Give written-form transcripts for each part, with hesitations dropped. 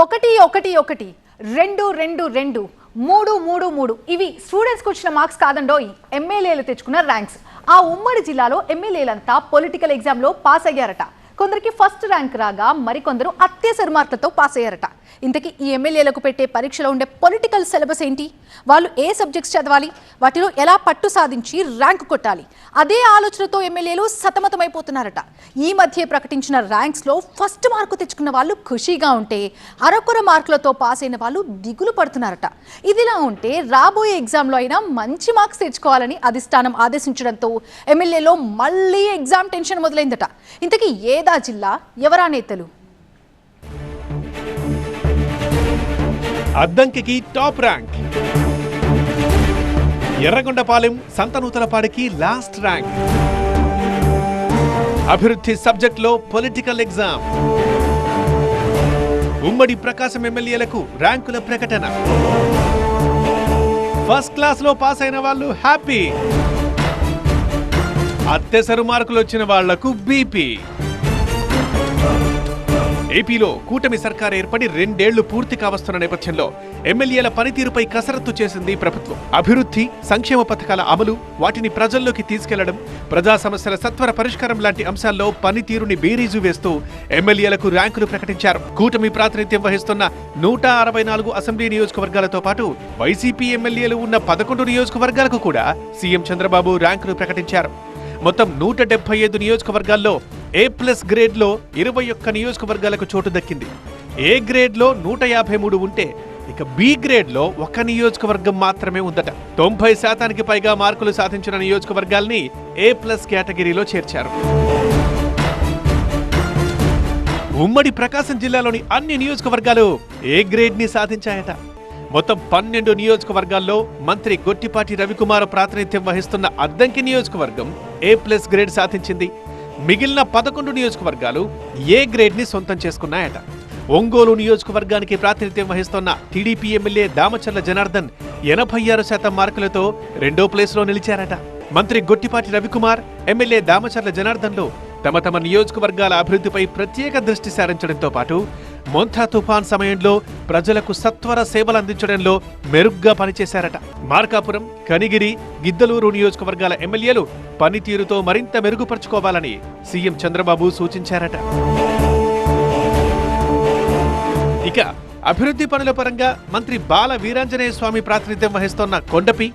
ఒకటి ఒకటి ఒకటి రెండు రెండు రెండు మూడు మూడు మూడు ఇవి స్టూడెంట్స్కి వచ్చిన మార్క్స్ కాదండోయ్, ఎమ్మెల్యేలు తెచ్చుకున్న ర్యాంక్స్. ఆ ఉమ్మడి జిల్లాలో ఎమ్మెల్యేలంతా పొలిటికల్ ఎగ్జామ్లో పాస్ అయ్యారట. కొందరికి ఫస్ట్ ర్యాంక్ రాగా మరికొందరు అత్యవసర మార్కులతో పాస్ అయ్యారట. ఇంతకీ ఈ ఎమ్మెల్యేలకు పెట్టే పరీక్షలో ఉండే పొలిటికల్ సిలబస్ ఏంటి? వాళ్ళు ఏ సబ్జెక్ట్స్ చదవాలి? వాటిలో ఎలా పట్టు సాధించి ర్యాంక్ కొట్టాలి? అదే ఆలోచనతో ఎమ్మెల్యేలు సతమతమైపోతున్నారట. ఈ మధ్య ప్రకటించిన ర్యాంక్స్లో ఫస్ట్ మార్కు తెచ్చుకున్న వాళ్ళు ఖుషీగా ఉంటే, అరకొర మార్కులతో పాస్ అయిన వాళ్ళు దిగులు పడుతున్నారట. ఇదిలా ఉంటే రాబోయే ఎగ్జామ్లో అయినా మంచి మార్క్స్ తెచ్చుకోవాలని అధిష్టానం ఆదేశించడంతో ఎమ్మెల్యేలో మళ్ళీ ఎగ్జామ్ టెన్షన్ మొదలైందట. ఇంతకీ ఏదా జిల్లా, ఎవరా నేతలు? అద్దంకికి టాప్ ర్యాంక్, ఎర్రగొండపాలెం సంతనూతలపాడికి లాస్ట్ ర్యాంక్. అభివృద్ధి సబ్జెక్టులో పొలిటికల్ ఎగ్జామ్. ఉమ్మడి ప్రకాశం ఎమ్మెల్యేలకు ర్యాంకుల ప్రకటన. ఫస్ట్ క్లాస్ లో పాస్ అయిన వాళ్ళు హ్యాపీ, అత్యవసర మార్కులు వచ్చిన వాళ్లకు బీపీ. ఏపీలో కూటమి సర్కార్ ఏర్పడి 2 ఏళ్లు పూర్తి కావస్తున్న నేపథ్యంలో ఎమ్మెల్యేల పనితీరుపై కసరత్తు చేసింది ప్రభుత్వం. అభివృద్ధి, సంక్షేమ పథకాల అమలు, వాటిని ప్రజల్లోకి తీసుకెళ్లడం, ప్రజా సమస్యల సత్వర పరిష్కారం లాంటి అంశాల్లో పనితీరుని బేరీజు వేస్తూ ఎమ్మెల్యేలకు ర్యాంకులు ప్రకటించారు. కూటమి ప్రాతినిధ్యం వహిస్తున్న 164 అసెంబ్లీ నియోజకవర్గాలతో పాటు వైసీపీ ఎమ్మెల్యేలు ఉన్న 11 నియోజకవర్గాలకు కూడా సీఎం చంద్రబాబు ర్యాంకులు ప్రకటించారు. మొత్తం 175 నియోజకవర్గాల్లో A+ గ్రేడ్లో 21 నియోజకవర్గాలకు చోటు దక్కింది. ఏ గ్రేడ్లో 153 ఉంటే, ఇక B గ్రేడ్లో 1 నియోజకవర్గం మాత్రమే ఉందట. 90% పైగా మార్కులు సాధించిన నియోజకవర్గాల్ని A+ కేటగిరీలో చేర్చారు. ఉమ్మడి ప్రకాశం జిల్లాలోని అన్ని నియోజకవర్గాలు ఏ గ్రేడ్ ని సాధించాయట. మొత్తం 12 నియోజకవర్గాల్లో మంత్రి గొట్టిపాటి రవికుమార్ ప్రాతినిధ్యం వహిస్తున్న అద్దంకి నియోజకవర్గం A+ గ్రేడ్ సాధించింది. మిగిలిన 11 నియోజకవర్గాలు ఏ గ్రేడ్ ని సొంతం చేసుకున్నాయట. ఒంగోలు నియోజకవర్గానికి ప్రాతినిధ్యం వహిస్తున్న టీడీపీ ఎమ్మెల్యే దామచర్ల జనార్దన్ 86% మార్కులతో 2వ ప్లేస్లో నిలిచారట. మంత్రి గొట్టిపాటి రవికుమార్, ఎమ్మెల్యే దామచర్ల జనార్దన్లు తమ తమ నియోజకవర్గాల అభివృద్ధిపై ప్రత్యేక దృష్టి సారించడంతో పాటు మోంథా తుఫాన్ సమయంలో ప్రజలకు సత్వర సేవలు అందించడంలో మెరుగ్గా పనిచేశారట. మార్కాపురం, కనిగిరి, గిద్దలూరు నియోజకవర్గాల ఎమ్మెల్యేలు పనితీరుతో మరింత మెరుగుపరుచుకోవాలని సీఎం చంద్రబాబు సూచించారట. ఇక అభివృద్ధి పనుల పరంగా మంత్రి బాల వీరాంజనేయ స్వామి ప్రాతినిధ్యం వహిస్తోన్న కొండపి,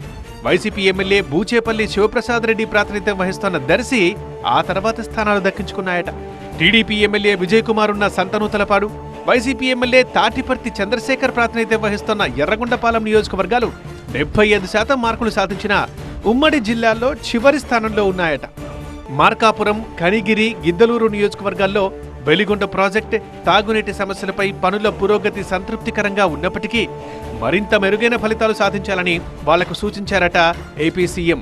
వైసీపీ ఎమ్మెల్యే బూచేపల్లి శివప్రసాద్ రెడ్డి ప్రాతినిధ్యం వహిస్తోన్న దర్శి ఆ తర్వాత స్థానాలు దక్కించుకున్నాయట. టీడీపీ ఎమ్మెల్యే విజయ్ కుమార్ ఉన్న సంతనూతలపాడు, వైసీపీ ఎమ్మెల్యే తాటిపర్తి చంద్రశేఖర్ ప్రాతినిధ్యం వహిస్తున్న ఎర్రగొండపాలెం నియోజకవర్గాలు 75% మార్కులు సాధించిన ఉమ్మడి జిల్లాల్లో చివరి స్థానంలో ఉన్నాయట. మార్కాపురం, కనిగిరి, గిద్దలూరు నియోజకవర్గాల్లో వెలిగొండ ప్రాజెక్ట్, తాగునీటి సమస్యలపై పనుల పురోగతి సంతృప్తికరంగా ఉన్నప్పటికీ మరింత మెరుగైన ఫలితాలు సాధించాలని వాళ్లకు సూచించారట ఏపీ సీఎం.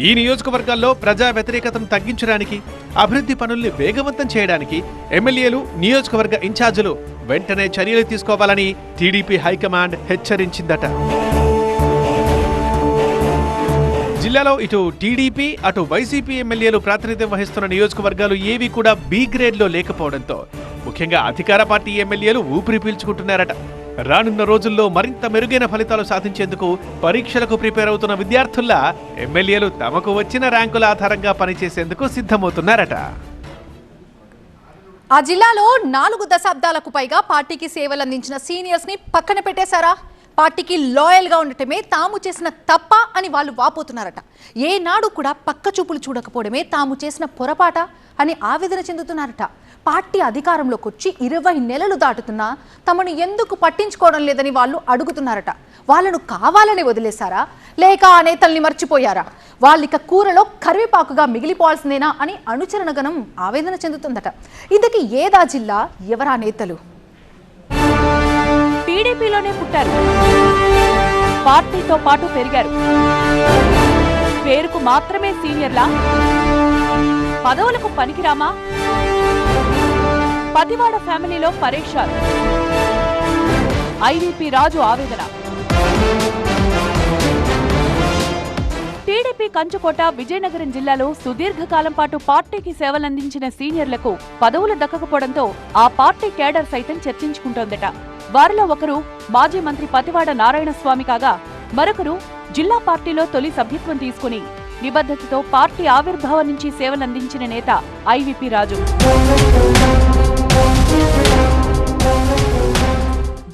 ఈ నియోజకవర్గాల్లో ప్రజా వ్యతిరేకతను తగ్గించడానికి, అభివృద్ధి పనుల్ని వేగవంతం చేయడానికి ఎమ్మెల్యేలు, నియోజకవర్గ ఇన్ఛార్జీలు వెంటనే చర్యలు తీసుకోవాలని టీడీపీ హైకమాండ్ హెచ్చరించిందట. జిల్లాలో ఇటు టీడీపీ, అటు వైసీపీ ఎమ్మెల్యేలు ప్రాతినిధ్యం వహిస్తున్న నియోజకవర్గాలు ఏవి కూడా B గ్రేడ్లో లేకపోవడంతో ముఖ్యంగా అధికార పార్టీ ఎమ్మెల్యేలు ఊపిరి పీల్చుకుంటున్నారట. రానున్న రోజుల్లో మరింత మెరుగైన ఫలితాలు సాధించేందుకు పరీక్షలకు ప్రిపేర్ అవుతున్న విద్యార్థుల్లా ఎమ్మెల్యేలు తమకు వచ్చిన ర్యాంకుల ఆధారంగా పనిచేసేందుకు సిద్ధమవుతున్నారట. ఆ జిల్లాలో 4 దశాబ్దాలకు పైగా పార్టీకి సేవలందించిన సీనియర్స్ ని పక్కన పెట్టేశారా? పార్టీకి లాయల్గా ఉండటమే తాము చేసిన తప్ప అని వాళ్ళు వాపోతున్నారట. ఏనాడు కూడా పక్క చూపులు చూడకపోవడమే తాము చేసిన పొరపాట అని ఆవేదన చెందుతున్నారట. పార్టీ అధికారంలోకి వచ్చి 20 నెలలు దాటుతున్నా తమను ఎందుకు పట్టించుకోవడం లేదని వాళ్ళు అడుగుతున్నారట. వాళ్ళను కావాలని వదిలేశారా, లేక ఆ నేతల్ని మర్చిపోయారా? వాళ్ళిక కూరలో కరివేపాకుగా మిగిలిపోవాల్సిందేనా అని అనుచరణగణం ఆవేదన చెందుతుందట. ఇంతకీ ఏదా జిల్లా, ఎవరా నేతలు? టీడీపీలోనే పుట్టారు, పార్టీతో పాటు పెరిగారు, పేరుకు మాత్రమే సీనియర్లా, పదవులకు పనికిరామా? పతివాడ ఫ్యామిలీలో పరేషాలు. ఐవీపీ రాజు ఆవేదన. టీడీపీ కంచుకోట విజయనగరం జిల్లాలో సుదీర్ఘకాలం పాటు పార్టీకి సేవలందించిన సీనియర్లకు పదవులు దక్కకపోవడంతో ఆ పార్టీ కేడర్ సైతం చర్చించుకుంటోందట. వారిలో ఒకరు మాజీ మంత్రి పతివాడ నారాయణ స్వామి కాగా మరొకరు జిల్లా పార్టీలో తొలి సభ్యత్వం తీసుకుని నిబద్ధతతో పార్టీ ఆవిర్భావం నుంచి సేవలందించిన నేత ఐవీపీ రాజు.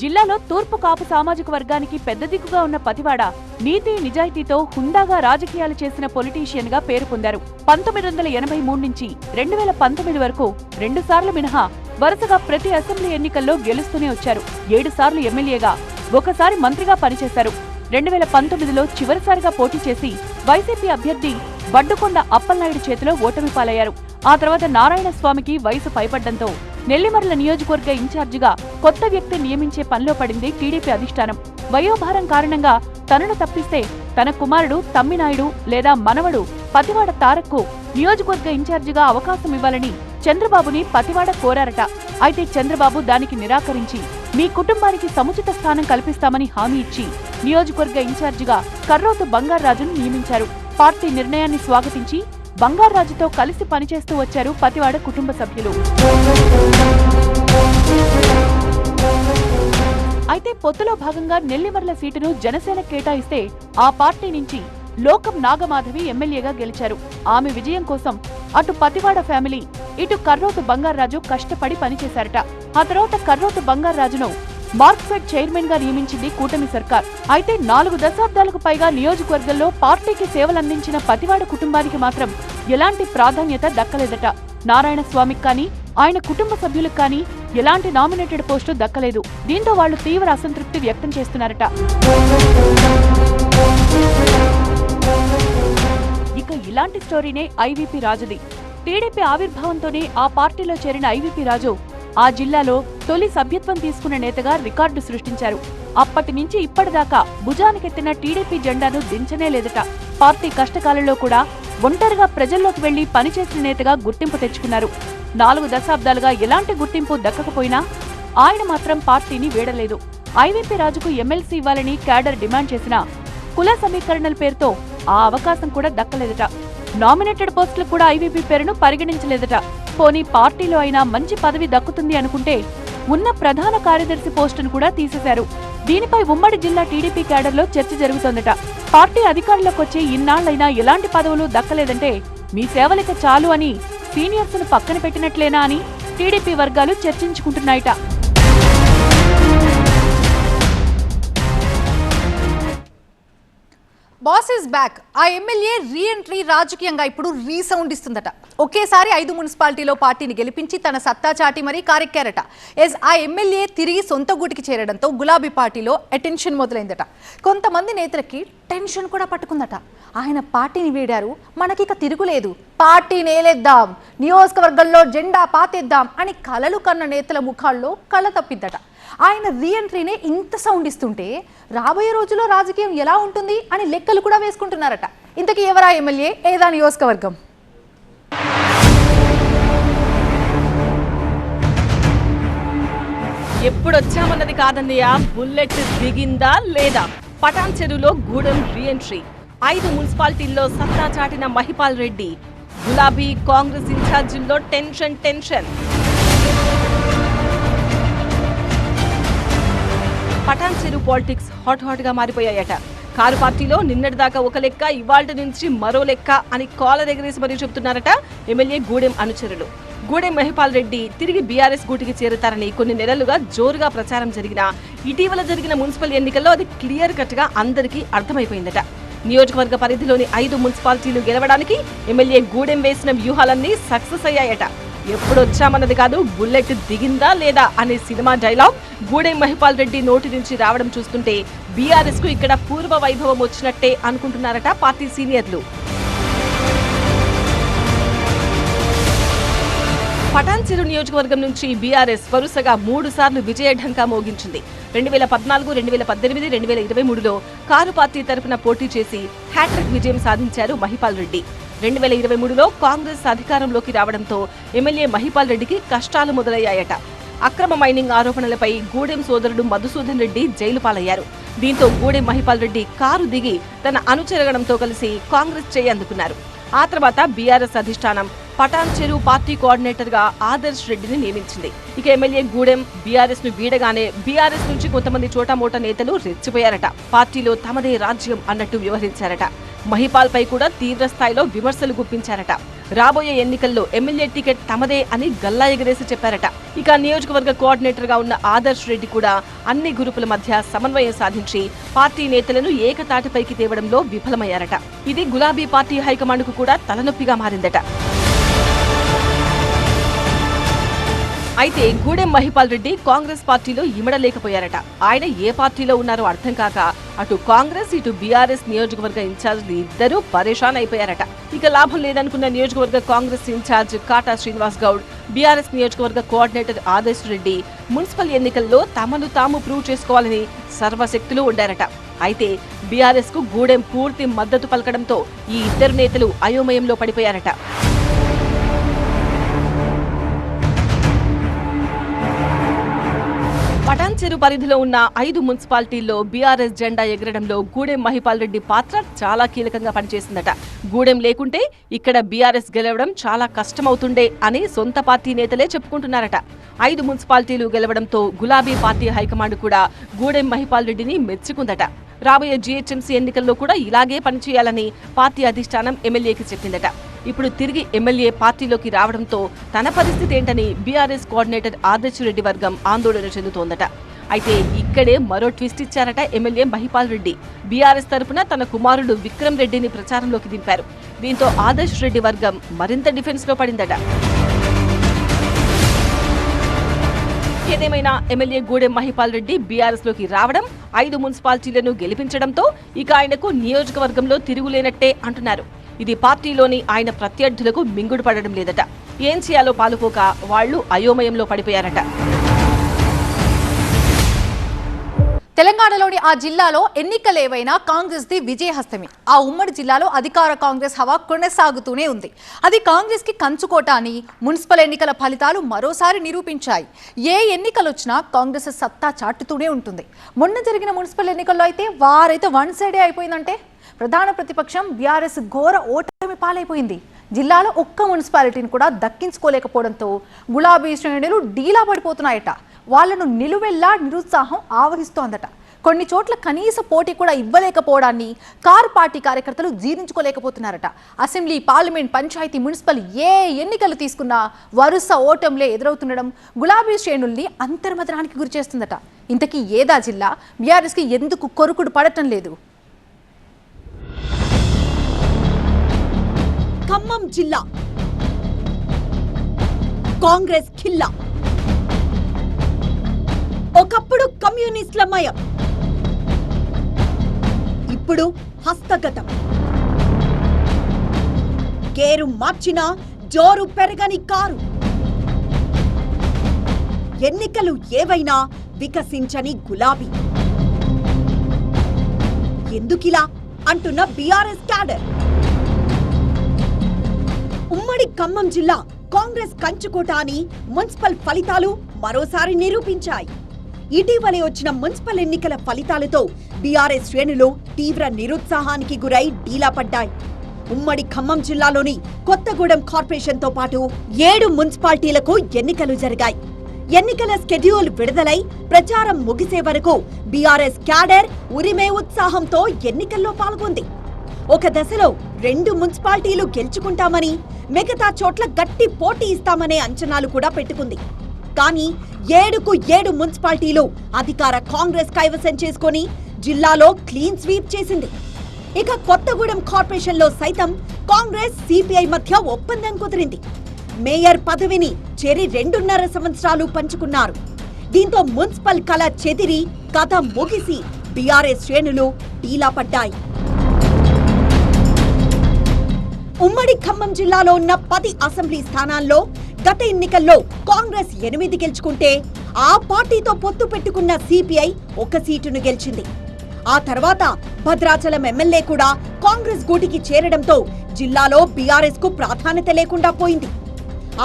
జిల్లాలో తూర్పు కాపు సామాజిక వర్గానికి పెద్ద దిక్కుగా ఉన్న పతివాడ నీతి నిజాయితీతో హుందాగా రాజకీయాలు చేసిన పొలిటీషియన్ గా పేరు పొందారు. 1983 నుంచి 2019 వరకు 2 సార్లు మినహా వరుసగా ప్రతి అసెంబ్లీ ఎన్నికల్లో గెలుస్తూనే వచ్చారు. 7 సార్లు ఎమ్మెల్యేగా, ఒకసారి మంత్రిగా పనిచేశారు. 2019లో చివరిసారిగా పోటీ చేసి వైసీపీ అభ్యర్థి వడ్డుకొండ అప్పలనాయుడు చేతిలో ఓటమి పాలయ్యారు. ఆ తర్వాత నారాయణ స్వామికి వయసు పైబడ్డంతో నెల్లిమర్ల నియోజకవర్గ ఇన్ఛార్జిగా కొత్త వ్యక్తి నియమించే పనిలో పడింది టీడీపీ అధిష్టానం. వయోభారం కారణంగా తనను తప్పిస్తే తన కుమారుడు తమ్మినాయుడు లేదా మనవడు పతివాడ తారక్కు నియోజకవర్గ ఇన్ఛార్జిగా అవకాశం ఇవ్వాలని చంద్రబాబుని పతివాడ కోరారట. అయితే చంద్రబాబు దానికి నిరాకరించి మీ కుటుంబానికి సముచిత స్థానం కల్పిస్తామని హామీ ఇచ్చి నియోజకవర్గ ఇన్ఛార్జిగా కర్రోతు బంగార్రాజును నియమించారు. పార్టీ నిర్ణయాన్ని స్వాగతించి బంగార్రాజుతో కలిసి పనిచేస్తూ వచ్చారు పతివాడ కుటుంబ సభ్యులు. అయితే పొత్తులో భాగంగా నెల్లిమర్ల సీటును జనసేన కేటాయిస్తే ఆ పార్టీ నుంచి లోకం నాగమాధవి ఎమ్మెల్యేగా గెలిచారు. ఆమె విజయం కోసం అటు పతివాడ ఫ్యామిలీ, ఇటు కర్రోతు బంగార్రాజు కష్టపడి పనిచేశారట. ఆ తర్వాత కర్రోతు బంగార్రాజును మార్క్ఫెడ్ చైర్మన్ గా నియమించింది కూటమి సర్కార్. అయితే 4 దశాబ్దాలకు పైగా నియోజకవర్గంలో పార్టీకి సేవలందించిన పతివాడ కుటుంబానికి మాత్రం ఎలాంటి ప్రాధాన్యత దక్కలేదట. నారాయణ స్వామికి కానీ ఆయన కుటుంబ సభ్యులకు కానీ ఎలాంటి నామినేటెడ్ పోస్టు దక్కలేదు. దీంతో వాళ్లు తీవ్ర అసంతృప్తి వ్యక్తం చేస్తున్నారట. ఇక ఇలాంటి స్టోరీనే ఐవీపీ రాజుది. టీడీపీ ఆవిర్భావంతోనే ఆ పార్టీలో చేరిన ఐవీపీ రాజు ఆ జిల్లాలో తొలి సభ్యత్వం తీసుకున్న నేతగా రికార్డు సృష్టించారు. అప్పటి నుంచి ఇప్పటిదాకా భుజానికెత్తిన టీడీపీ జెండాను దించనే లేదట. పార్టీ కష్టకాలంలో కూడా ఒంటరిగా ప్రజల్లోకి వెళ్లి పనిచేసిన నేతగా గుర్తింపు తెచ్చుకున్నారు. 4 దశాబ్దాలుగా ఎలాంటి గుర్తింపు దక్కకపోయినా ఆయన మాత్రం పార్టీని వీడలేదు. ఐవీపీ రాజుకు ఎమ్మెల్సీ ఇవ్వాలని క్యాడర్ డిమాండ్ చేసినా కుల సమీకరణల పేరుతో ఆ అవకాశం కూడా దక్కలేదట. నామినేటెడ్ పోస్టులు కూడా ఐవీపీ పేరును పరిగణించలేదట. పోనీ పార్టీలో అయినా మంచి పదవి దక్కుతుంది అనుకుంటే ఉన్న ప్రధాన కార్యదర్శి పోస్టును కూడా తీసేశారు. దీనిపై ఉమ్మడి జిల్లా టీడీపీ క్యాడర్లో చర్చ జరుగుతోందట. పార్టీ అధికారంలోకి వచ్చి ఇన్నాళ్లైనా ఎలాంటి పదవులు దక్కలేదంటే మీ సేవలిక చాలు అని సీనియర్స్ ను పక్కన పెట్టినట్లేనా అని టీడీపీ వర్గాలు చర్చించుకుంటున్నాయట. Boss is back. ఆ ఎమ్మెల్యే రీఎంట్రీ రాజకీయంగా ఇప్పుడు రీసౌండ్ ఇస్తుందట. ఒకేసారి 5 మున్సిపాలిటీలో పార్టీని గెలిపించి తన సత్తా చాటి మరీ కారెక్కారట. ఆ ఎమ్మెల్యే తిరిగి సొంత గూటికి చేరడంతో గులాబీ పార్టీలో అటెన్షన్ మొదలైందట. కొంతమంది నేతలకి టెన్షన్ కూడా పట్టుకుందట. ఆయన పార్టీని వీడారు, మనకిక తిరుగులేదు, పార్టీ నేలేద్దాం, నియోజకవర్గంలో జెండా పాతేద్దాం అని కలలు కన్న నేతల ముఖాల్లో కళ్ళ తప్పిద్దట. ఆయన రీఎంట్రీనే ఇంత సౌండ్ ఇస్తుంటే రాబోయే రోజుల్లో రాజకీయం ఎలా ఉంటుంది అని లెక్కలు కూడా వేసుకుంటున్నారట. ఇంతకీ ఎవరా ఎమ్మెల్యే, ఏదా నియోజకవర్గం? ఎప్పుడొచ్చామన్నది కాదన్నయ్య, బుల్లెట్ దిగిందా లేదా? పటాన్ చెరువులో గూడెం రీఎంట్రీ. 5 మున్సిపాలిటీల్లో సత్తా చాటిన మహిపాల్ రెడ్డి. గులాబీ కాంగ్రెస్ ఇన్ఛార్జీల్లో టెన్షన్. పటాన్ చెరువు పాలిటిక్స్ హాట్ గా మారిపోయాయట. కారు పార్టీలో నిన్నటిదాకా ఒక లెక్క, ఇవాల్టి నుంచి మరో లెక్క అని కాలర్ ఎగరేసి మరీ చెబుతున్నారట ఎమ్మెల్యే గూడెం అనుచరులు. గూడెం మహిపాల్ రెడ్డి తిరిగి బీఆర్ఎస్ గూటికి చేరుతారని కొన్ని నెలలుగా జోరుగా ప్రచారం జరిగినా ఇటీవల జరిగిన మున్సిపల్ ఎన్నికల్లో అది క్లియర్ కట్ గా అందరికీ అర్థమైపోయిందట. నియోజకవర్గ పరిధిలోని 5 మున్సిపాలిటీలు గెలవడానికి ఎమ్మెల్యే గూడెం వేసిన వ్యూహాలన్నీ సక్సెస్ అయ్యాయట. ఎప్పుడొచ్చామన్నది కాదు, బుల్లెట్ దిగిందా లేదా అనే సినిమా డైలాగ్ గూడెం మహిపాల్ రెడ్డి నోటి నుంచి రావడం చూస్తుంటే బీఆర్ఎస్ కు ఇక్కడ పూర్వ వైభవం వచ్చినట్టే అనుకుంటున్నారట పార్టీ సీనియర్లు. పటాన్ చెరువు నియోజకవర్గం నుంచి బీఆర్ఎస్ వరుసగా 3 సార్లు విజయ ఢంకా మోగించింది. 2014, 2018, 2023లో కారు పార్టీ తరపున పోటీ చేసి హ్యాట్రిక్ విజయం సాధించారు మహిపాల్ రెడ్డి. 2023లో కాంగ్రెస్ అధికారంలోకి రావడంతో ఎమ్మెల్యే మహిపాల్ రెడ్డికి కష్టాలు మొదలయ్యాయట. అక్రమ మైనింగ్ ఆరోపణలపై గూడెం సోదరుడు మధుసూదన్ రెడ్డి జైలు పాలయ్యారు. దీంతో గూడెం మహిపాల్ రెడ్డి కారు దిగి తన అనుచరగణంతో కలిసి కాంగ్రెస్ చేయి అందుకున్నారు. ఆ తర్వాత బీఆర్ఎస్ అధిష్టానం పటాన్ చెరు పార్టీ కోఆర్డినేటర్ గా ఆదర్శ్ రెడ్డిని నియమించింది. ఇక ఎమ్మెల్యే గూడెం బీఆర్ఎస్ ను వీడగానే బీఆర్ఎస్ నుంచి కొంతమంది చోటామోటా నేతలు రెచ్చిపోయారట. పార్టీలో తమదే రాజ్యం అన్నట్టు వ్యవహరించారట. మహిపాల్ పై కూడా తీవ్ర స్థాయిలో విమర్శలు గుప్పించారట. రాబోయే ఎన్నికల్లో ఎమ్మెల్యే టికెట్ తమదే అని గల్లా ఎగరేసి చెప్పారట. ఇక నియోజకవర్గ కోఆర్డినేటర్ గా ఉన్న ఆదర్శ్ రెడ్డి కూడా అన్ని గ్రూపుల మధ్య సమన్వయం సాధించి పార్టీ నేతలను ఏకతాటిపైకి తేవడంలో విఫలమయ్యారట. ఇది గులాబీ పార్టీ హైకమాండ్ కు కూడా తలనొప్పిగా మారిందట. అయితే గూడెం మహిపాల్ రెడ్డి కాంగ్రెస్ పార్టీలో ఇమడలేకపోయారట. ఆయన ఏ పార్టీలో ఉన్నారో అర్థం కాక అటు కాంగ్రెస్ ఇటు బీఆర్ఎస్ నియోజకవర్గ ఇన్ఛార్జీలు ఇద్దరూ పరేషాన్ అయిపోయారట. ఇక లాభం లేదనుకున్న నియోజకవర్గ కాంగ్రెస్ ఇన్ఛార్జ్ కాటా శ్రీనివాస్ గౌడ్, బీఆర్ఎస్ నియోజకవర్గ కోఆర్డినేటర్ ఆదర్శ్ రెడ్డి మున్సిపల్ ఎన్నికల్లో తమను తాము ప్రూవ్ చేసుకోవాలని సర్వశక్తులు ఉండారట. అయితే బీఆర్ఎస్ కు గూడెం పూర్తి మద్దతు పలకడంతో ఈ ఇద్దరు నేతలు అయోమయంలో పడిపోయారట. పటాన్ చెరు పరిధిలో ఉన్న 5 మున్సిపాలిటీల్లో బీఆర్ఎస్ జెండా ఎగరడంలో గూడెం మహిపాల్ రెడ్డి పాత్ర చాలా కీలకంగా పనిచేసిందట. గూడెం లేకుంటే ఇక్కడ బీఆర్ఎస్ గెలవడం చాలా కష్టమవుతుండే అని సొంత పార్టీ నేతలే చెప్పుకుంటున్నారట. 5 మున్సిపాలిటీలు గెలవడంతో గులాబీ పార్టీ హైకమాండ్ కూడా గూడెం మహిపాల్ రెడ్డిని మెచ్చుకుందట. రాబోయే జీహెచ్ఎంసీ ఎన్నికల్లో కూడా ఇలాగే పనిచేయాలని పార్టీ అధిష్టానం ఎమ్మెల్యేకి చెప్పిందట. ఇప్పుడు తిరిగి ఎమ్మెల్యే పార్టీలోకి రావడంతో తన పరిస్థితి ఏంటని బీఆర్ఎస్ కోఆర్డినేటర్ ఆదర్శ్ రెడ్డి వర్గం ఆందోళన చెందుతోందట. అయితే ఇక్కడే మరో ట్విస్ట్ ఇచ్చారట ఎమ్మెల్యే మహిపాల్ రెడ్డి. బీఆర్ఎస్ తరపున తన కుమారుడు విక్రమ్ రెడ్డిని ప్రచారంలోకి దింపారు. దీంతో ఆదర్శ్ రెడ్డి వర్గం మరింత డిఫెన్స్ లో పడిందట. ఏదేమైనా ఎమ్మెల్యే గూడెం మహిపాల్ రెడ్డి బీఆర్ఎస్ లోకి రావడం, 5 మున్సిపాలిటీలను గెలిపించడంతో ఇక ఆయనకు నియోజకవర్గంలో తిరుగులేనట్టే అంటున్నారు. ఇది పార్టీలోని ఆయన ప్రత్యర్థులకు మింగుడు పడడం లేదట. ఏం చేయాలో పాలుపోక వాళ్లు అయోమయంలో పడిపోయారట. తెలంగాణలోని ఆ జిల్లాలో ఎన్నికలేవైనా కాంగ్రెస్ ది విజయహస్తమే. ఆ ఉమ్మడి జిల్లాలో అధికార కాంగ్రెస్ హవా కొనసాగుతూనే ఉంది. అది కాంగ్రెస్ కి కంచుకోట అని మున్సిపల్ ఎన్నికల ఫలితాలు మరోసారి నిరూపించాయి. ఏ ఎన్నికలు వచ్చినా కాంగ్రెస్ సత్తా చాటుతూనే ఉంటుంది. మొన్న జరిగిన మున్సిపల్ ఎన్నికల్లో అయితే వారైతే వన్ సైడే అయిపోయిందంటే ప్రధాన ప్రతిపక్షం బీఆర్ఎస్ ఘోర ఓటమి పాలైపోయింది. జిల్లాలో ఒక్క మున్సిపాలిటీని కూడా దక్కించుకోలేకపోవడంతో గులాబీ శ్రేణులు డీలా పడిపోతున్నాయట. వాళ్లను నిలువెల్లా నిరుత్సాహం ఆవహిస్తోందట. కొన్ని చోట్ల కనీస పోటీ కూడా ఇవ్వలేకపోవడాన్ని కారు పార్టీ కార్యకర్తలు జీర్ణించుకోలేకపోతున్నారట. అసెంబ్లీ, పార్లమెంట్, పంచాయతీ, మున్సిపల్ ఏ ఎన్నికలు తీసుకున్నా వరుస ఓటంలే ఎదురవుతుండడం గులాబీ శ్రేణుల్ని అంతర్మదనానికి గురిచేస్తుందట. ఇంతకీ ఏదా జిల్లా? బీఆర్ఎస్కి ఎందుకు కొరుకుడు పడటం లేదు? ఖమ్మం జిల్లా కాంగ్రెస్ ఖిల్లా. ఒకప్పుడు కమ్యూనిస్టుల మయం, ఇప్పుడు హస్తగతం. గేరు మార్చినా జోరు పెరగని కారు. ఎన్నికలు ఏవైనా వికసించని గులాబీ. ఎందుకిలా అంటున్న బీఆర్ఎస్ క్యాడర్. ఉమ్మడి ఖమ్మం జిల్లా కాంగ్రెస్ కంచుకోట అని మున్సిపల్ ఫలితాలు మరోసారి నిరూపించాయి. ఇటీవలే వచ్చిన మున్సిపల్ ఎన్నికల ఫలితాలతో బీఆర్ఎస్ శ్రేణులు తీవ్ర నిరుత్సాహానికి గురై డీలా పడ్డాయి. ఉమ్మడి ఖమ్మం జిల్లాలోని కొత్తగూడెం కార్పొరేషన్ తో పాటు 7 మున్సిపాలిటీలకు ఎన్నికలు జరిగాయి. ఎన్నికల స్కెడ్యూల్ విడుదలై ప్రచారం ముగిసే వరకు బీఆర్ఎస్ క్యాడర్ ఉరిమే ఉత్సాహంతో ఎన్నికల్లో పాల్గొంది. ఒక దశలో 2 మున్సిపాలిటీలు గెలుచుకుంటామని, మిగతా చోట్ల గట్టి పోటీ ఇస్తామనే అంచనాలు కూడా పెట్టుకుంది. కానీ 7కు 7 మున్సిపాలిటీలు అధికార కాంగ్రెస్ కైవసం చేసుకుని జిల్లాలో క్లీన్ స్వీప్ చేసింది. ఇక కొత్తగూడెం కార్పొరేషన్ లో సైతం కాంగ్రెస్, సిపిఐ మధ్య ఒప్పందం కుదిరింది. మేయర్ పదవిని చెరి 2.5 సంవత్సరాలు పంచుకున్నారు. దీంతో మున్సిపల్ కళ చెదిరి కథ ముగిసి బీఆర్ఎస్ శ్రేణులు డీలా పడ్డాయి. ఉమ్మడి ఖమ్మం జిల్లాలో ఉన్న 10 అసెంబ్లీ స్థానాల్లో గత ఎన్నికల్లో కాంగ్రెస్ 8 గెలుచుకుంటే ఆ పార్టీతో పొత్తు పెట్టుకున్న సిపిఐ 1 సీటును గెలిచింది. ఆ తర్వాత భద్రాచలం ఎమ్మెల్యే కూడా కాంగ్రెస్ గూటికి చేరడంతో జిల్లాలో బీఆర్ఎస్ కు ప్రాధాన్యత లేకుండా పోయింది.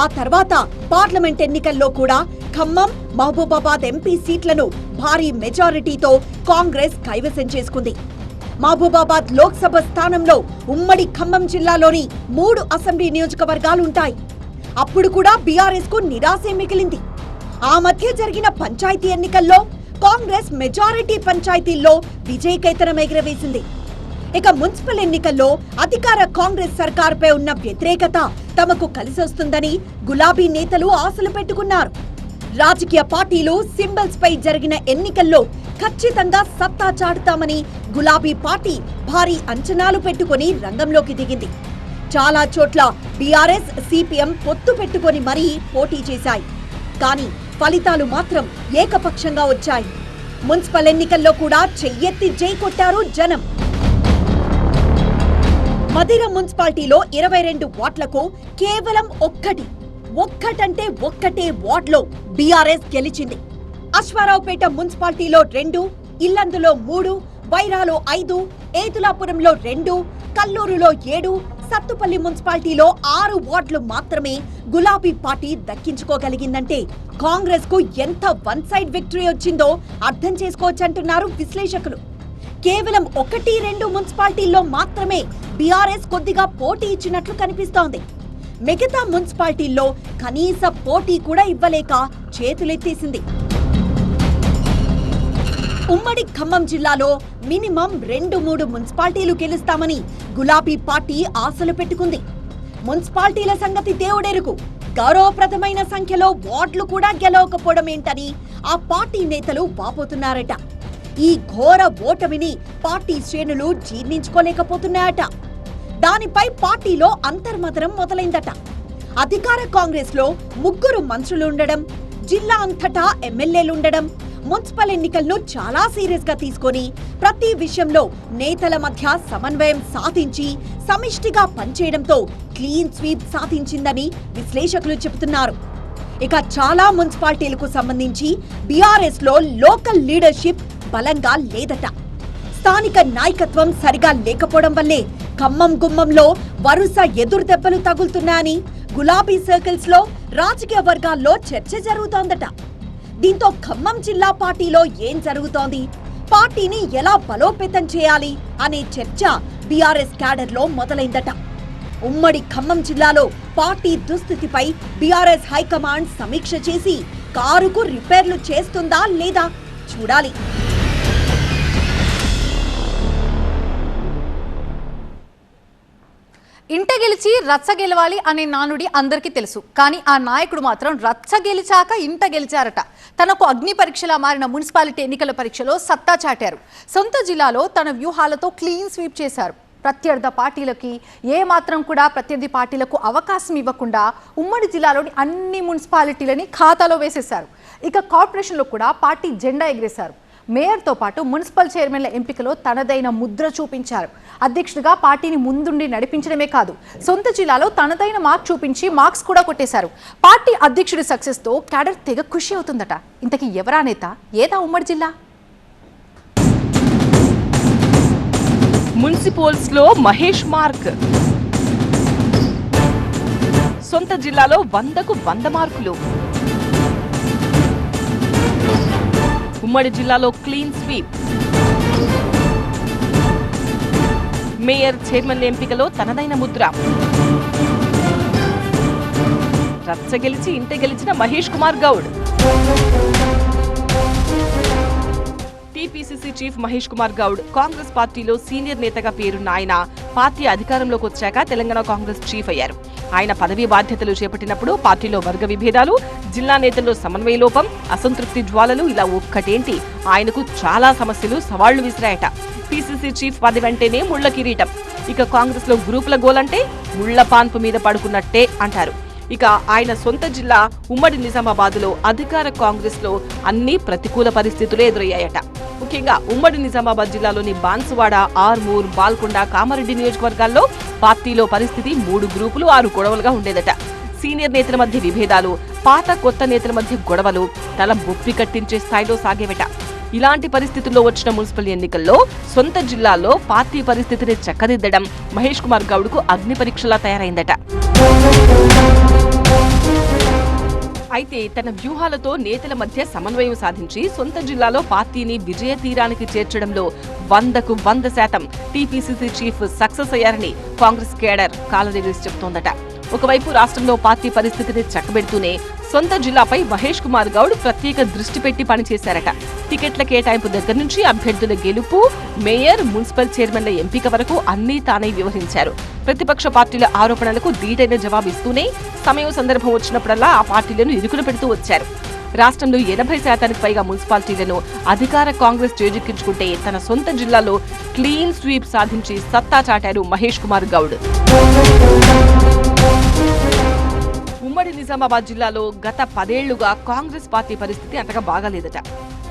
ఆ తర్వాత పార్లమెంట్ ఎన్నికల్లో కూడా ఖమ్మం, మహబూబాబాద్ ఎంపీ సీట్లను భారీ మెజారిటీతో కాంగ్రెస్ కైవసం చేసుకుంది. మహబూబాబాద్ లోక్సభ స్థానంలో ఉమ్మడి ఖమ్మం జిల్లాలోని 3 అసెంబ్లీ నియోజకవర్గాలుంటాయి. అప్పుడు కూడా బీఆర్ఎస్ కు నిరాశే మిగిలింది. ఆ మధ్య జరిగిన పంచాయతీ ఎన్నికల్లో కాంగ్రెస్ మెజారిటీ పంచాయతీల్లో విజయకేతనం ఎగురవేసింది. ఇక మున్సిపల్ ఎన్నికల్లో అధికార కాంగ్రెస్ సర్కారుపై ఉన్న వ్యతిరేకత తమకు కలిసొస్తుందని గులాబీ నేతలు ఆశలు పెట్టుకున్నారు. రాజకీయ పార్టీలు సింబల్స్ పై జరిగిన ఎన్నికల్లో ఖచ్చితంగా సత్తా చాటుతామని గులాబీ పార్టీ భారీ అంచనాలు పెట్టుకుని రంగంలోకి దిగింది. చాలా చోట్ల బీఆర్ఎస్, సిపిఎం పొత్తు పెట్టుకుని మరీ పోటీ చేశాయి. కానీ ఫలితాలు మాత్రం ఏకపక్షంగా వచ్చాయి. మున్సిపల్ ఎన్నికల్లో కూడా చెయ్యెత్తి జై కొట్టారు జనం. మదిర మున్సిపాలిటీలో 22 వార్డులకు కేవలం ఒక్కటే వార్డులో బీఆర్ఎస్ గెలిచింది. అశ్వారావుపేట మున్సిపాలిటీలో 2, ఇల్లందులో 3, వైరాలో 5, ఏతులాపురంలో 2, కల్లూరులో 7, సత్తుపల్లి మున్సిపాలిటీలో 6 వార్డులు మాత్రమే గులాబీ పార్టీ దక్కించుకోగలిగిందంటే కాంగ్రెస్ కు ఎంత వన్ సైడ్ విక్టరీ వచ్చిందో అర్థం చేసుకోవచ్చంటున్నారు విశ్లేషకులు. కేవలం 1-2 మున్సిపాలిటీల్లో మాత్రమే బీఆర్ఎస్ కొద్దిగా పోటీ ఇచ్చినట్లు కనిపిస్తోంది. మిగతా మున్సిపాలిటీల్లో కనీస పోటీ కూడా ఇవ్వలేక చేతులెత్తేసింది. ఉమ్మడి ఖమ్మం జిల్లాలో మినిమం 2-3 మున్సిపాలిటీలు గెలుస్తామని గులాబీ పార్టీ ఆశలు పెట్టుకుంది. మున్సిపాలిటీల సంగతి దేవుడెరుగు, గౌరవప్రదమైన సంఖ్యలో వార్డులు కూడా గెలవకపోవడం ఏంటని ఆ పార్టీ నేతలు వాపోతున్నారట. ఈ ఘోర ఓటమిని పార్టీ శ్రేణులు జీర్ణించుకోలేకపోతున్నాయట. దానిపై పార్టీలో అంతర్మతనం మొదలైందట. అధికార కాంగ్రెస్ లో 3 మంత్రులుండడం, జిల్లా అంతటా ఎమ్మెల్యేలుండడం, మున్సిపల్ ఎన్నికలను చాలా సీరియస్ గా తీసుకొని ప్రతి విషయంలో నేతల మధ్య సమన్వయం సాధించి సమిష్టిగా పనిచేయడంతో క్లీన్ స్వీప్ సాధించిందని విశ్లేషకులు చెబుతున్నారు. ఇక చాలా మున్సిపాలిటీలకు సంబంధించి బీఆర్ఎస్ లో లోకల్ లీడర్షిప్ బలంగా లేదట. స్థానిక నాయకత్వం సరిగా లేకపోవడం వల్లే ఖమ్మం గుమ్మంలో వరుస ఎదురు దెబ్బలు తగులుతున్నాయని గులాబీ సర్కిల్స్ లో రాజకీయ వర్గాల్లో చర్చ జరుగుతోందట. దీంతో ఖమ్మం జిల్లా పార్టీలో ఏం జరుగుతోంది, పార్టీని ఎలా బలోపేతం చేయాలి అనే చర్చ బీఆర్ఎస్ క్యాడర్ లో మొదలైందట. ఉమ్మడి ఖమ్మం జిల్లాలో పార్టీ దుస్థితిపై బీఆర్ఎస్ హైకమాండ్ సమీక్ష చేసి కారుకు రిపేర్లు చేస్తుందా లేదా చూడాలి. ఇంట గెలిచి రచ్చ గెలవాలి అనే నానుడి అందరికీ తెలుసు. కానీ ఆ నాయకుడు మాత్రం రచ్చ గెలిచాక ఇంట గెలిచారట. తనకు అగ్ని పరీక్షలా మారిన మున్సిపాలిటీ ఎన్నికల పరీక్షలో సత్తా చాటారు. సొంత జిల్లాలో తన వ్యూహాలతో క్లీన్ స్వీప్ చేశారు. ప్రత్యర్థి పార్టీలకి ప్రత్యర్థి పార్టీలకు అవకాశం ఇవ్వకుండా ఉమ్మడి జిల్లాలోని అన్ని మున్సిపాలిటీలని ఖాతాలో వేసేశారు. ఇక కార్పొరేషన్లో కూడా పార్టీ జెండా ఎగిరేశారు. మేయర్తో పాటు మున్సిపల్ చైర్మన్ల ఎంపికలో తనదైన ముద్ర చూపించారు. అధ్యక్షుడిగా పార్టీని ముందుండి నడిపించడమే కాదు, సొంత జిల్లాలో తనదైన మార్క్ చూపించి మార్క్స్ కూడా కొట్టేశారు. పార్టీ అధ్యక్షుడి సక్సెస్ తో క్యాడర్ తెగ ఖుషి అవుతుందట. ఇంతకీ ఎవరా నేత, ఏదా ఉమ్మడి జిల్లా? మున్సిపల్స్ లో మహేష్ మార్క్. సొంత జిల్లాలో 100కు 100 మార్కులు. ఉమ్మడి జిల్లాలో క్లీన్ స్వీప్. మేయర్, చైర్మన్ ఎంపికలో తనదైన ముద్ర. రచ్చ గెలిచి ఇంట గెలిచిన మహేష్ కుమార్ గౌడ్. టీపీసీసీ చీఫ్ మహేష్ కుమార్ గౌడ్ కాంగ్రెస్ పార్టీలో సీనియర్ నేతగా పేరున్న ఆయన పార్టీ అధికారంలోకి వచ్చాక తెలంగాణ కాంగ్రెస్ చీఫ్ అయ్యారు. ఆయన పదవీ బాధ్యతలు చేపట్టినప్పుడు పార్టీలో వర్గ విభేదాలు, జిల్లా నేతల్లో సమన్వయ లోపం, అసంతృప్తి జ్వాలలు ఇలా ఒక్కటేంటి ఆయనకు చాలా సమస్యలు సవాళ్లు విసిరాయట. పీసీసీ చీఫ్ పదవి వెంటనే ముళ్ల కిరీటం. ఇక కాంగ్రెస్ లో గ్రూపుల గోలంటే ముళ్ల పాన్పు మీద పడుకున్నట్టే అంటారు. ఇక ఆయన సొంత జిల్లా ఉమ్మడి నిజామాబాద్ లో అధికార కాంగ్రెస్ లో అన్ని ప్రతికూల పరిస్థితులు ఎదురయ్యాయట. ముఖ్యంగా ఉమ్మడి నిజామాబాద్ జిల్లాలోని బాన్సువాడ, ఆర్మూర్, బాల్కొండ, కామారెడ్డి నియోజకవర్గాల్లో పార్టీలో పరిస్థితి 3 గ్రూపులు 6 గొడవలుగా ఉండేదట. సీనియర్ నేతల మధ్య విభేదాలు, పాత కొత్త నేతల మధ్య గొడవలు తల బొప్పి కట్టించే స్థాయిలో సాగేవట. ఇలాంటి పరిస్థితుల్లో వచ్చిన మున్సిపల్ ఎన్నికల్లో సొంత జిల్లాలో పార్టీ పరిస్థితిని చక్కదిద్దడం మహేష్ కుమార్ గౌడ్ కు అగ్ని పరీక్షలా తయారైందట. అయితే తన వ్యూహాలతో నేతల మధ్య సమన్వయం సాధించి సొంత జిల్లాలో పార్టీని విజయ తీరానికి చేర్చడంలో 100% టీపీసీసీ చీఫ్ సక్సెస్ అయ్యారని కాంగ్రెస్ కేడర్ కాలరెడ్డిస్ చెబుతోందట. ఒకవైపు రాష్ట్రంలో పార్టీ పరిస్థితిని చక్కబెడుతూనే సొంత జిల్లాపై మహేష్ కుమార్ గౌడ్ ప్రత్యేక దృష్టి పెట్టి పనిచేశారట. టికెట్ల కేటాయింపు దగ్గర నుంచి అభ్యర్థుల గెలుపు, మేయర్, మున్సిపల్ చైర్మన్ల ఎంపిక వరకు అన్నీ తానే వ్యవహరించారు. ప్రతిపక్ష పార్టీల ఆరోపణలకు ధీటైన జవాబిస్తూనే సమయం సందర్భం వచ్చినప్పుడల్లా ఆ పార్టీలను ఇరుకున పెడుతూ వచ్చారు. రాష్ట్రంలో 80% పైగా మున్సిపాలిటీలను అధికార కాంగ్రెస్ చేజిక్కించుకుంటే తన సొంత జిల్లాలో క్లీన్ స్వీప్ సాధించి సత్తా చాటారు మహేష్ కుమార్ గౌడ్. ఉమ్మడి నిజామాబాద్ జిల్లాలో గత 10 ఏళ్లుగా కాంగ్రెస్ పార్టీ పరిస్థితి అంతగా బాగాలేదట.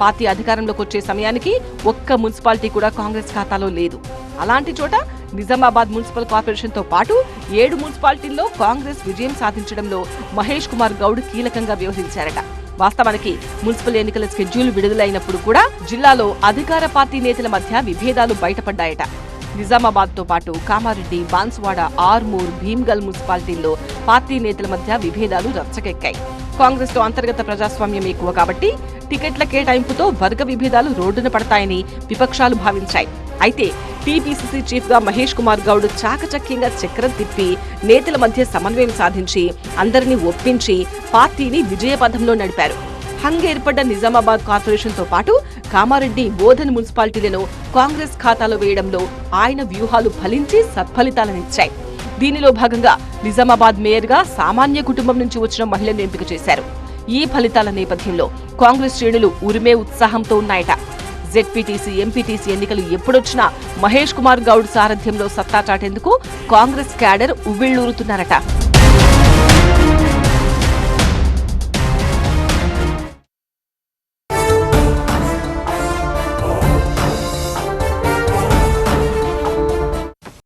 పార్టీ అధికారంలోకి వచ్చే సమయానికి ఒక్క మున్సిపాలిటీ కూడా కాంగ్రెస్ ఖాతాలో లేదు. అలాంటి చోట నిజామాబాద్ మున్సిపల్ కార్పొరేషన్ తో పాటు 7 మున్సిపాలిటీల్లో కాంగ్రెస్ విజయం సాధించడంలో మహేష్ కుమార్ గౌడ్ కీలకంగా వ్యవహరించారట. వాస్తవానికి మున్సిపల్ ఎన్నికల షెడ్యూల్ విడుదలైనప్పుడు కూడా జిల్లాలో అధికార పార్టీ నేతల మధ్య విభేదాలు బయటపడ్డాయట. నిజామాబాద్ తో పాటు కామారెడ్డి, బాన్సువాడ, ఆర్మూర్, భీమ్గల్ మున్సిపాలిటీల్లో పార్టీ నేతల మధ్య విభేదాలు రచ్చకెక్కాయి. కాంగ్రెస్ లో అంతర్గత ప్రజాస్వామ్యం ఎక్కువ కాబట్టి టికెట్ల కేటాయింపుతో వర్గ విభేదాలు రోడ్డున పడతాయని విపక్షాలు భావించాయి. అయితే టీపీసీసీ చీఫ్ గా మహేష్ కుమార్ గౌడ్ చాకచక్యంగా చక్రం తిప్పి నేతల మధ్య సమన్వయం సాధించి అందరినీ ఒప్పించి పార్టీని విజయపథంలో నడిపారు. హంగేర్పడ్డ నిజామాబాద్ కార్పొరేషన్ తో పాటు కామారెడ్డి, బోధన్ మున్సిపాలిటీలను కాంగ్రెస్ ఖాతాలో వేయడంలో ఆయన వ్యూహాలు ఫలించి సత్ఫలితాలనిచ్చాయి. దీనిలో భాగంగా నిజామాబాద్ మేయర్ గా సామాన్య కుటుంబం నుంచి వచ్చిన మహిళను ఎంపిక చేశారు. ఈ ఫలితాల నేపథ్యంలో కాంగ్రెస్ శ్రేణులు ఉరిమే ఉత్సాహంతో ఉన్నాయట. జెడ్పీటీసీ, ఎంపీటీసీ ఎన్నికలు ఎప్పుడొచ్చినా మహేష్ కుమార్ గౌడ్ సారథ్యంలో సత్తా చాటేందుకు కాంగ్రెస్ క్యాడర్ ఉవ్విళ్లూరుతున్నారట.